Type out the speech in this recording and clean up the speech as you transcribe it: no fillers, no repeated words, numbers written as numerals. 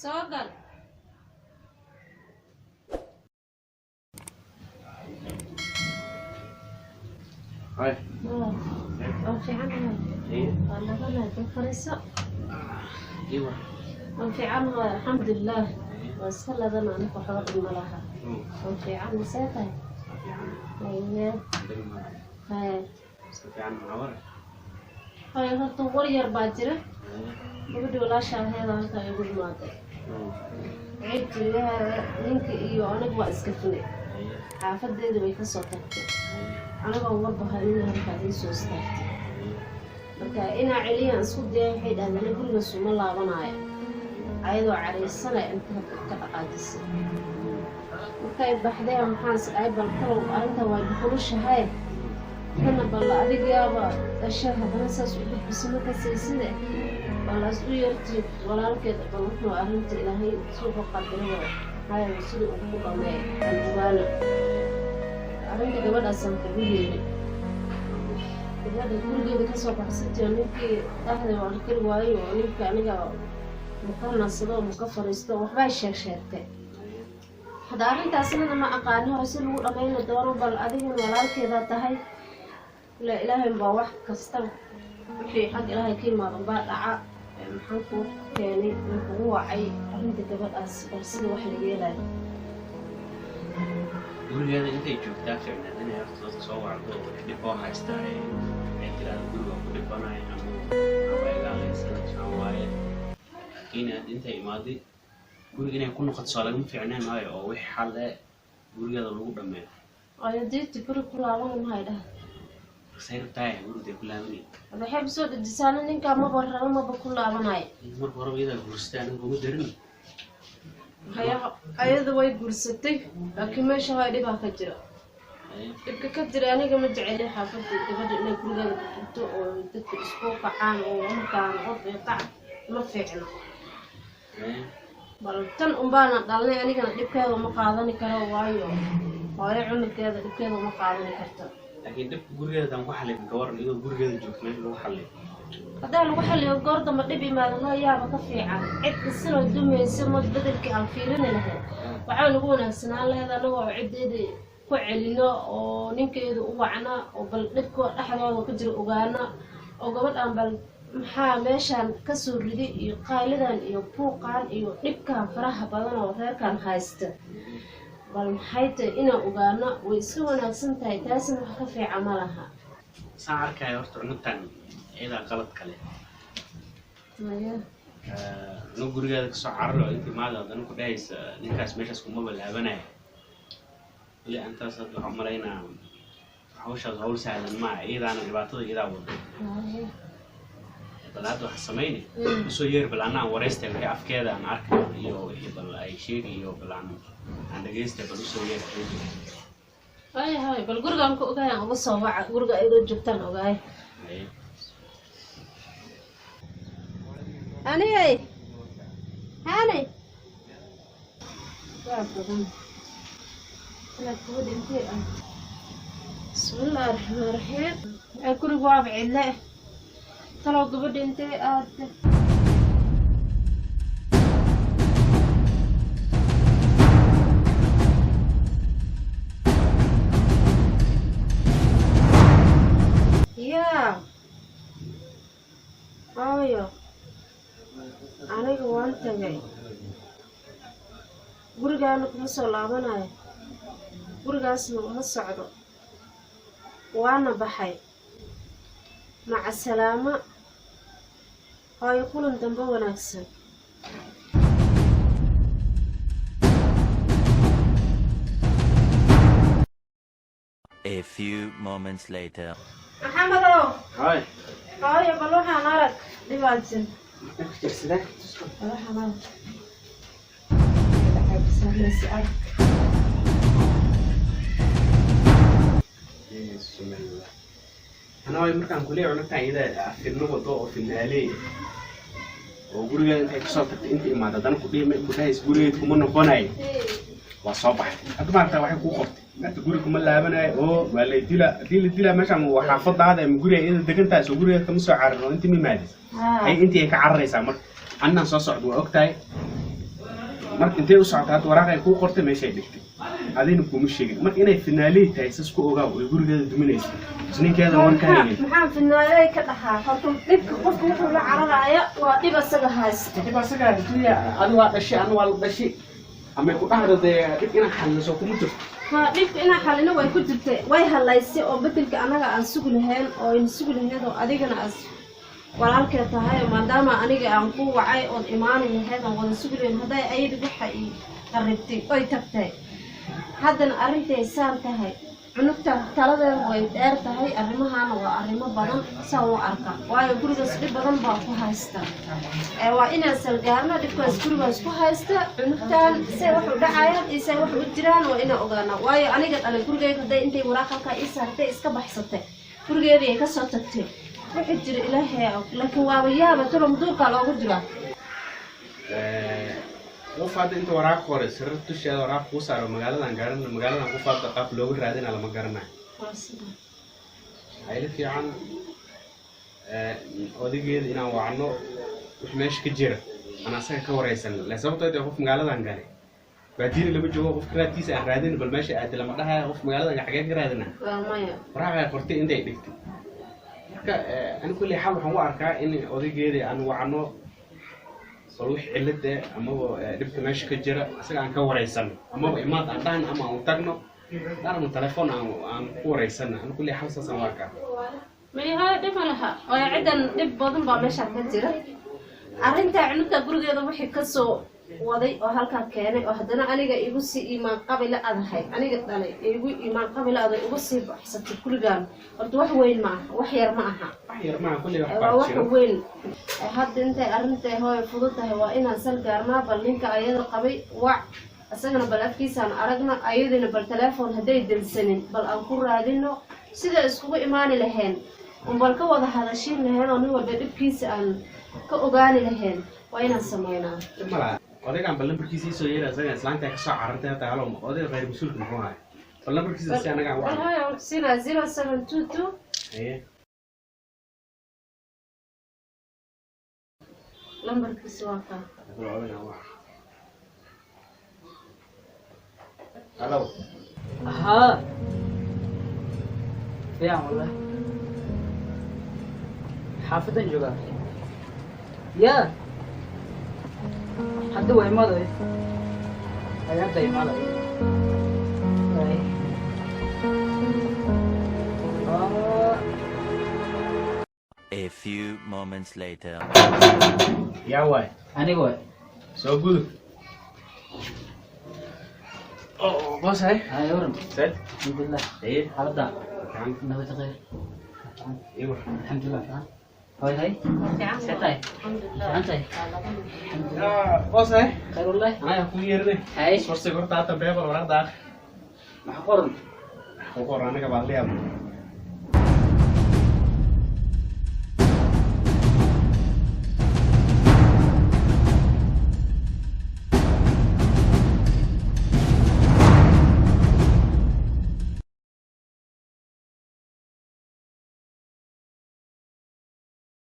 سوقل هاي أو في عنها ايه والله أنا بفرسة ايوه في عنها الحمد لله بس هلا ذا أنا بحور الملاها في عنها ساتة أيه هاي في عن معورة هاي هالطور يربع جرة وبدو لا شاهد هذا يقول ما أدري عيد لها نينك إيو أنا بوا إسكتني حافظ دي بيك صوتك أنا بقول بهالين هالكادين سوستات marka ina celiyan isku day waxay dhahdeen guriga suma laabanayo ayadoo cariisana inta ka dhaqaajisay markay baxdeen maxaan ay balkalo arinta way buxulushahay kana bal adigaaba ashaa hadana saas u bixisay ka siisida walaas u yarti walaalkeeda balku arinta ilaahay suuqa qadaro hay sidoo ugu dhamay alwaana arinta gabadhaas ku yeelay gurigeeda kasoo baxsatay ninkii dhahday waan kari waayo ninka aniga muka nasado muka fariisto waxbay sheegtay hada arrintaasna ma aqaani hore si lagu dhameeyo doono bal adiguna walaalkeeda tahay la ilaahay baa wax kasta wixii xaq ilaahay ka imaado baa dhaca maxaan ku keenay ugu wacay arrinta gabadhaas bal sida wax laga yeelay gurigeeda intay joogtaa ficnaan inay horta soo wacdo dib oo haystaa tirada guriga ku dhibanaay ama abaygalaysan waaye inaad intay imaaday guriga inay ku noqoto soo lagama fiicnaan maayo oo wix xal gurigeeda lagu dhameeyo ayadii guri ku laaban mahay dhah sayrtaay guriga ku laabanay waxay soo dhadisana ninka ma barraba ma ku laabanay marka hore iyada gurstaan ugu darin ayada way gursatay laakiin meesha way dhibaa ka jira dhibka ka jira aniga ma jeceli xaafadda gabadha inay gurigeeda ku jirto oo dadka isku qacaan oo markaan qof qac ma fiicno bal tan umbaana dhalnay anigana dhibkeeda ma qaadan karo waayo hooyo cunugkeeda dhibkeeda ma qaadan karto laakiin dhibka gurigeeda aan ku xalin gawar iyadoo gurigeeda joogto meel lagu xalin hadaa lagu xaliyo goorta ma dhib imaado loo yaaba ka fiican cid kastoo dumaysa ma bedelkii aan fiirin lahayn waxaan ugu wanaagsanaan lahayd anagoo cideedii ku celino oo ninkeedu u wacna oo bal dhibka dhaxdooda ka jira ogaana oo gabadhan bal maxaa meeshan ka soo riday iyo qaalidan iyo buuqan iyo dhibkan faraha badan oo reerkan haysta bal maxay tahay inaan ogaano way iska wanaagsan tahay taasina wax ka fiican ma laha saan arkaayo horta cunugtan iyada qalad kale no gurigeeda kasoo cararo intii maada haddana ku dhahaysa ninkaas meeshaas kuma balaabanaya weli antaas hadda waxaan malaynaa hawshaas hawl sahlan maa iyadaana dhibaatada iyadaa wada bal hadda waxaa samayni usoo yeer bal anaan wareystay wixii afkeeda aan arkay iyo wixii bal ay sheegi iyo bal aan dhageystay bal usoo yeer hay bal gurigaan ku ogaayaan uga soo waca guriga iyadoo joogtaan ogaay أنا هاني بسم الله الرحمن الرحيم أكل باب عله ترى قبل أنت يا أيوه aniga waan tagay gurigaana kuma soo laabanayo gurigaasna uma socdo waana baxay maca salaamo hooyo kulan dambe wanaagsan A few moments later. maxamedow hay hooyo bal waxaan arag dhibaatsan jirsadaa أنا وايد مركان كلية ونكتة إذا في النقطة أو في النهالية وقولي أنت كسرت أنت ما تدنا كلية من كلية سقولي تكملنا فناي وصباح أنت ما أنت واحد كوخت أنت تقولي كمل لعبنا أو ولا ديلا ماشى وحافظ هذا من قولي إذا دكنت سقولي أنت مسوي عرّ أنت مين مادس هاي أنت هيك عرّي سامر أنا صاصع وقتها marka intee u socotaa waraaqay ku qortay meesha ay dhigtay adina kuma sheegin marka inay finaalay tahay isku ogaa oo gurigeeda duminaysa isninkeeda waan ka helay maxaa finaalay ka dhaxaa horta dibka qofku wuxuu la cararaya waa dib asaga haysta adu waa dhashay anu waa dhashay ama ku dhaxday dib ina xalliso kuma jirto dibka ina xallina way ku jirtay way halaysay oo bedelka anaga aan sugu lahayn oo in sugu lahayn oo adigana as walaalkeed tahay maadaama aniga aan ku wacay oo imaani lahayd oo wada sugu lahayn haday ayadu waxa ay qaribtay oy tagtay haddana arintay saan tahay cunugta taladeeda way dheer tahay arrimahaana waa arrimo badan saa u arka waayo gurigaas dhib badan baa ku haysta waa inaan salgaarno dhibkaas gurigaas ku haysta cunugtaan say wax u dhacayaan iyo say wax u jiraan waa inaan ogaana waayo aniga dhalay gurigeyga hadday intay waraaq halkaa ii saartay iska baxsatay gurigeedii ay kasoo tagtay wixii jira ilaahay laakiin waaba yaaba talo duurkaa loogu jira qofaad inta waraaq qoray sirr tusheeda waraaq ku saaro magaaladan qofaad qaab loogu raadina lama garanayo ay fiican odigeeda inaan wacno wax meesha ka jira ana asaga ka wareysan la sababtoo ah qof magaaladan galay baadiina lama joogo qof raadkiisa aan raadin bal meesha aad lama dhahay qof magaaladan xagee ka raadina waraaq qortay intay dhigtay marka aan kulli xal waxaan u arkaa in odigeeda aan wacno صلوح علده أما دبت ماشي كجرا أسرع عن كوريسان أما إمات عندنا أما أنتجنا أنا من تلفون عن كوريسان أنا كل حاسة سماكا ما هي دفنها وعندنا دب بدن بعمش كجرا أنت عنك تقول كذا وحي كسو وضي وهالك كان وهدنا أنا جا يبصي إيمان قبل أضحى أنا قلت أنا يقول إيمان قبل أضحى يبصي حسب كل جام قلت وين معه وحير معها كل واحد وين هاد أنت هو فضلته هو إن أصل جارنا بلينك أيضا قبي وع أصلنا بالأفكيس عن أرجنا أيضا بالتلفون هدي دلسنين بالأنكور هذينه سيدا اسمه إيمان لهين وبالك وضع هذا الشيء لهين ونو بالأفكيس عن كأوجاني لهين وين السماينا أوديك عم بلن بركيسي سويرة زين إسلام تكسر عرضها تعالوا أوديك غير مسؤول من هواي بلن بركيسي سيانا قاعد واحد هاي سينا 0722 إيه لمبر كسواكا هلو ها يا والله حافظ الجواب يا حد وين ماذا أيام ده ماذا A few moments later. يا واي أنا واي so good بس هاي هاي ورم سد الحمد لله إيه حردا كان نبي تغير إيه الحمد لله هاي ستاي الحمد لله أنتي الحمد لله بس هاي خير والله أنا أكون يردي هاي صرت قرطة تبرير ولا ورا داخل محقورن وقرأنا كبالي أبو